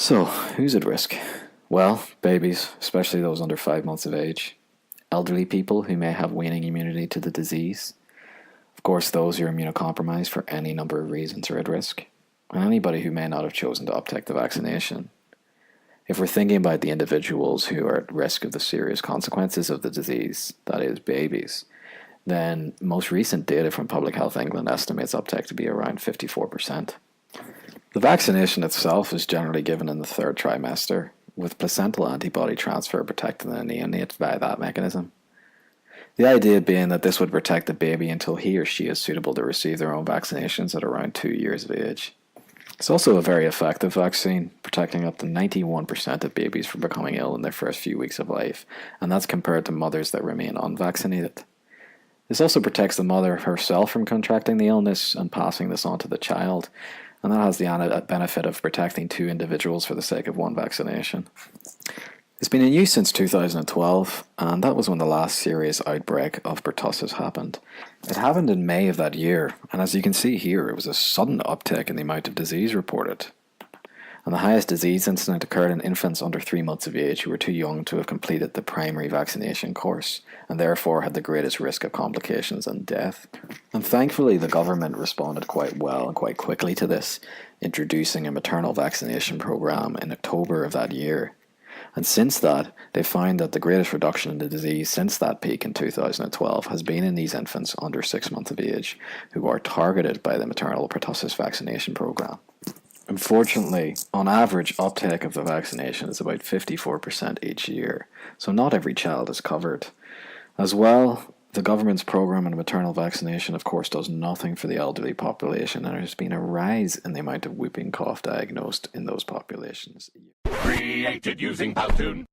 So, who's at risk? Well, babies, especially those under 5 months of age. Elderly people who may have waning immunity to the disease. Of course, those who are immunocompromised for any number of reasons are at risk. And anybody who may not have chosen to uptake the vaccination. If we're thinking about the individuals who are at risk of the serious consequences of the disease, that is, babies, then most recent data from Public Health England estimates uptake to be around 54%. The vaccination itself is generally given in the third trimester, with placental antibody transfer protecting the neonate via that mechanism. The idea being that this would protect the baby until he or she is suitable to receive their own vaccinations at around 2 years of age. It's also a very effective vaccine, protecting up to 91% of babies from becoming ill in their first few weeks of life, and that's compared to mothers that remain unvaccinated. This also protects the mother herself from contracting the illness and passing this on to the child, and that has the added benefit of protecting two individuals for the sake of one vaccination. It's been in use since 2012, and that was when the last serious outbreak of pertussis happened. It happened in May of that year, and as you can see here, it was a sudden uptick in the amount of disease reported. And the highest disease incident occurred in infants under 3 months of age who were too young to have completed the primary vaccination course, and therefore had the greatest risk of complications and death. And thankfully the government responded quite well and quite quickly to this, introducing a maternal vaccination programme in October of that year. And since that, they found that the greatest reduction in the disease since that peak in 2012 has been in these infants under 6 months of age who are targeted by the maternal pertussis vaccination programme. Unfortunately, on average, uptake of the vaccination is about 54% each year, so not every child is covered. As well, the government's programme on maternal vaccination of course does nothing for the elderly population, and there's been a rise in the amount of whooping cough diagnosed in those populations. Created using Powtoon.